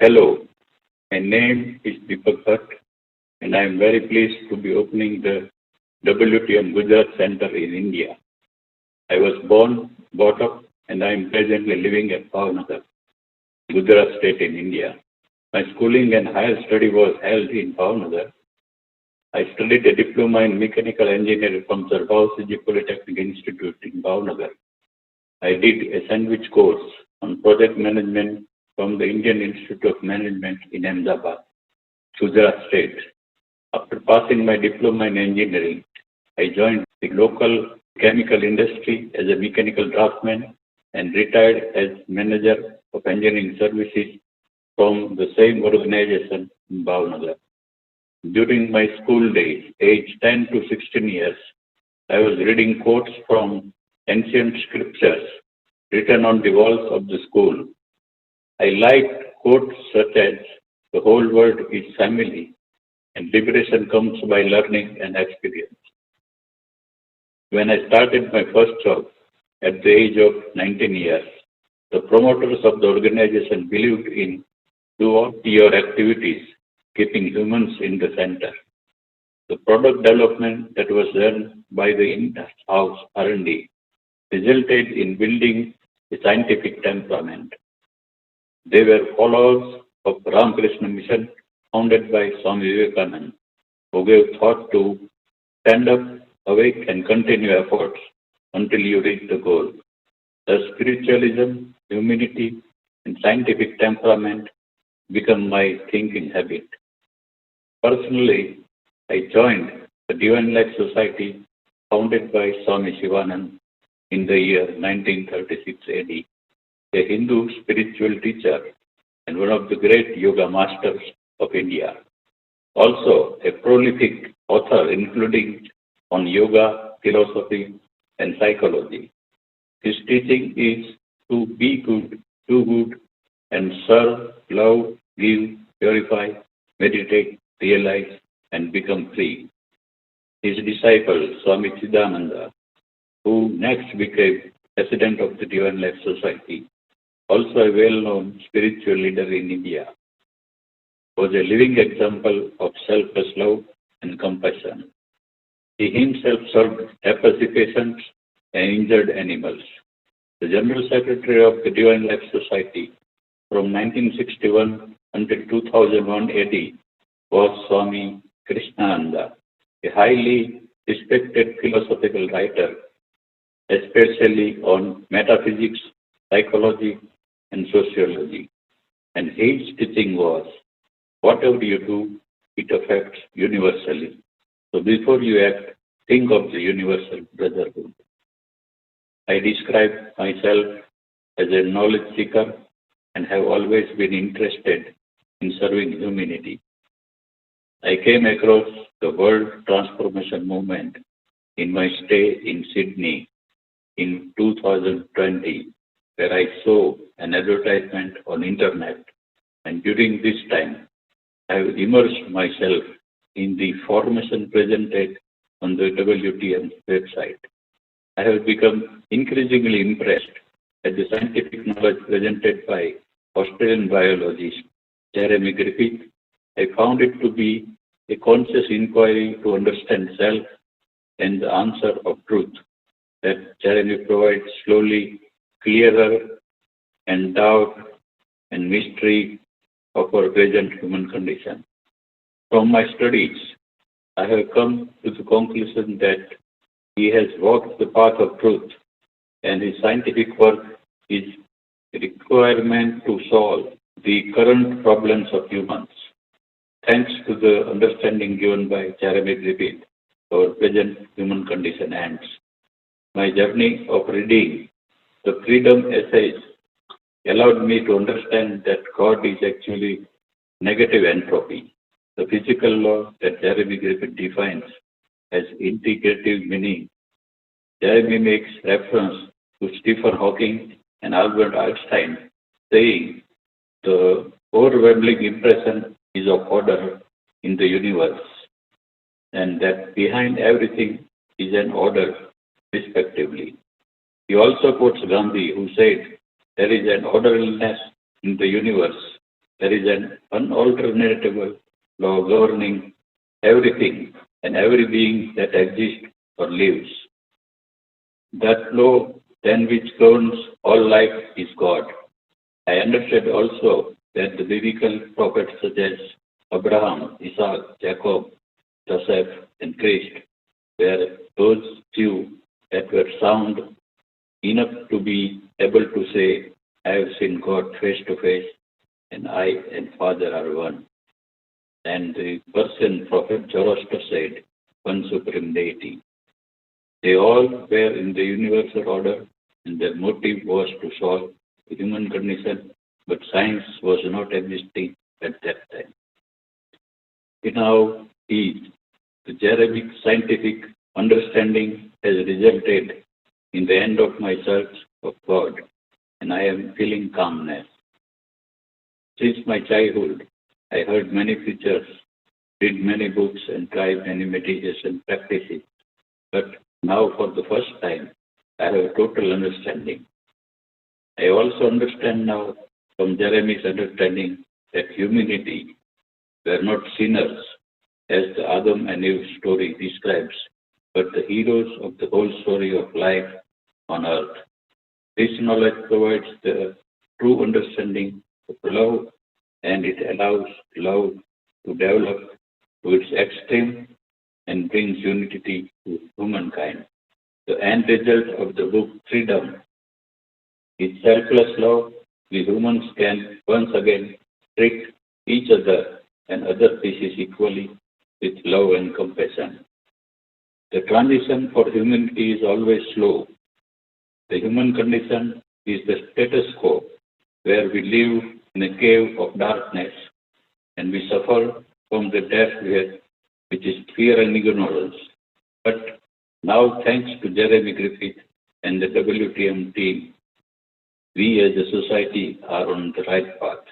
Hello, my name is Deepak Bhatt, and I am very pleased to be opening the WTM Gujarat Centre in India. I was born, brought up, and I am presently living at Bhavnagar, Gujarat State in India. My schooling and higher study was held in Bhavnagar. I studied a diploma in mechanical engineering from Sir Bhavsinhji Polytechnic Institute in Bhavnagar. I did a sandwich course on project management from the Indian Institute of Management in Ahmedabad, Gujarat State. After passing my diploma in engineering, I joined the local chemical industry as a mechanical draftsman and retired as manager of engineering services from the same organization in Bhavnagar. During my school days, aged 10 to 16 years, I was reading quotes from ancient scriptures written on the walls of the school. I liked quotes such as, "The whole world is family, and liberation comes by learning and experience." When I started my first job at the age of 19 years, the promoters of the organization believed in do-or-your activities, keeping humans in the center. The product development that was done by the in-house R&D resulted in building a scientific temperament. They were followers of Ramakrishna Mission founded by Swami Vivekananda, who gave thought to stand up, awake and continue efforts until you reach the goal. Thus spiritualism, humanity and scientific temperament become my thinking habit. Personally, I joined the Divine Life Society founded by Swami Shivanand in the year 1936 AD, a Hindu spiritual teacher and one of the great yoga masters of India. Also a prolific author including on yoga, philosophy and psychology. His teaching is to be good, do good and serve, love, give, purify, meditate, realize and become free. His disciple Swami Chidananda, who next became president of the Divine Life Society, also a well-known spiritual leader in India, was a living example of selfless love and compassion. He himself served leprosy patients and injured animals. The General Secretary of the Divine Life Society from 1961 until 2001 AD was Swami Krishnananda, a highly respected philosophical writer, especially on metaphysics, psychology, and sociology. And his teaching was, whatever you do, it affects universally. So before you act, think of the universal brotherhood. I describe myself as a knowledge seeker and have always been interested in serving humanity. I came across the World Transformation Movement in my stay in Sydney in 2020, where I saw an advertisement on internet, and during this time I have immersed myself in the formation presented on the WTM website. I have become increasingly impressed at the scientific knowledge presented by Australian biologist Jeremy Griffith. I found it to be a conscious inquiry to understand self and the answer of truth that Jeremy provides slowly clearer and doubt and mystery of our present human condition. From my studies, I have come to the conclusion that he has walked the path of truth and his scientific work is a requirement to solve the current problems of humans. Thanks to the understanding given by Jeremy Griffith, our present human condition ends. My journey of reading the freedom essays allowed me to understand that God is actually negative entropy, the physical law that Jeremy Griffith defines as integrative meaning. Jeremy makes reference to Stephen Hawking and Albert Einstein, saying the overwhelming impression is of order in the universe, and that behind everything is an order, respectively. He also quotes Gandhi, who said, "There is an orderliness in the universe there is an unalterable law governing everything and every being that exists or lives. That law then which governs all life is God. I understand also that the biblical prophets such as Abraham, Isaac, Jacob, Joseph, and Christ were those few that were sound enough to be able to say, I have seen God face to face, and I and Father are one. And the Persian prophet Zoroaster said, one supreme deity. They all were in the universal order, and their motive was to solve the human condition, but science was not existing at that time. In our age, the Jeremic scientific understanding has resulted in the end of my search of God, and I am feeling calmness. Since my childhood, I heard many preachers, read many books, and tried many meditation practices. But now, for the first time, I have total understanding. I also understand now from Jeremy's understanding that humanity were not sinners, as the Adam and Eve story describes, but the heroes of the whole story of life on earth. This knowledge provides the true understanding of love, and it allows love to develop to its extreme and brings unity to humankind. The end result of the book Freedom is selfless love. We humans can once again treat each other and other species equally with love and compassion. The transition for humanity is always slow. The human condition is the status quo, where we live in a cave of darkness and we suffer from the death which is fear and ignorance. But now, thanks to Jeremy Griffith and the WTM team, we as a society are on the right path.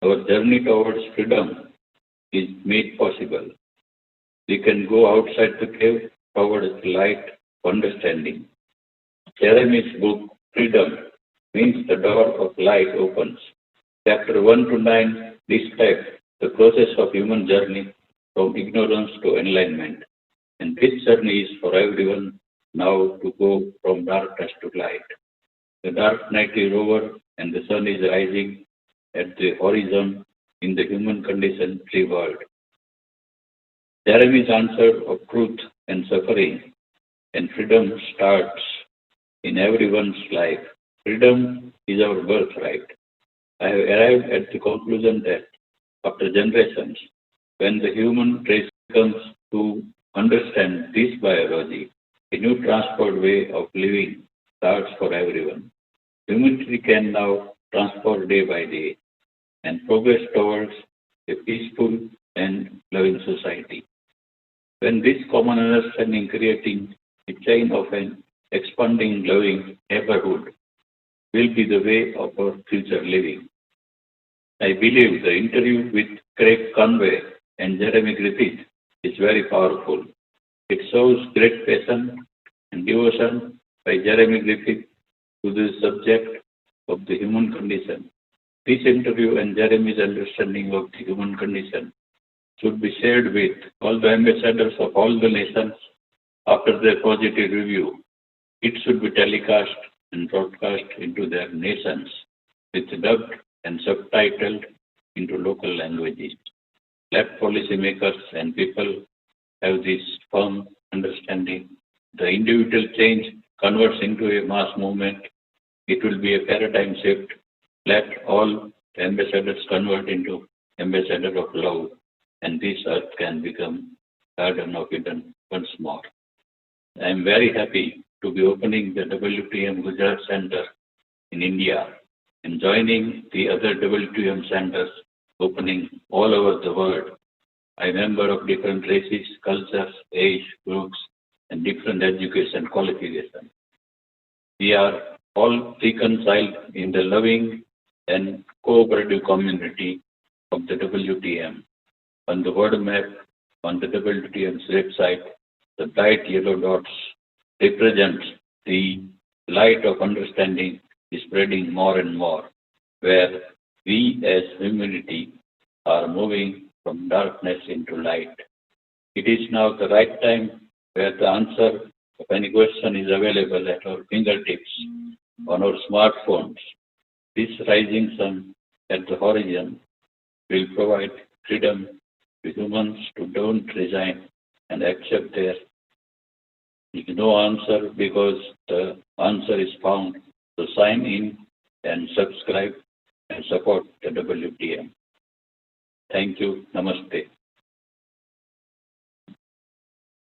Our journey towards freedom is made possible. We can go outside the cave towards the light of understanding. Jeremy's book, Freedom, means the door of light opens. Chapter 1 to 9 describe the process of human journey from ignorance to enlightenment. And this journey is for everyone now to go from darkness to light. The dark night is over and the sun is rising at the horizon in the human condition free world. Jeremy's answer of truth and suffering and freedom starts in everyone's life. Freedom is our birthright. I have arrived at the conclusion that after generations, when the human race comes to understand this biology, a new transport way of living starts for everyone. Humanity can now transport day by day and progress towards a peaceful and loving society. When this common understanding creating a chain of an expanding loving neighborhood will be the way of our future living. I believe the interview with Craig Conway and Jeremy Griffith is very powerful. It shows great passion and devotion by Jeremy Griffith to the subject of the human condition. This interview and Jeremy's understanding of the human condition should be shared with all the ambassadors of all the nations after their positive review. It should be telecast and broadcast into their nations with dubbed and subtitled into local languages. Let policymakers and people have this firm understanding. The individual change converts into a mass movement. It will be a paradigm shift. Let all ambassadors convert into ambassador of love, and this earth can become Garden of Eden once more. I am very happy to be opening the WTM Gujarat Centre in India and joining the other WTM centers opening all over the world. I am a member of different races, cultures, age groups, and different education qualifications. We are all reconciled in the loving and cooperative community of the WTM. On the word map on the WTM's website, the bright yellow dots represent the light of understanding is spreading more and more, where We as humanity are moving from darkness into light. It is now the right time where the answer of any question is available at our fingertips on our smartphones. This rising sun at the horizon will provide freedom to humans to don't resign and accept there is no answer because the answer is found. So sign in and subscribe and support the WTM. Thank you. Namaste.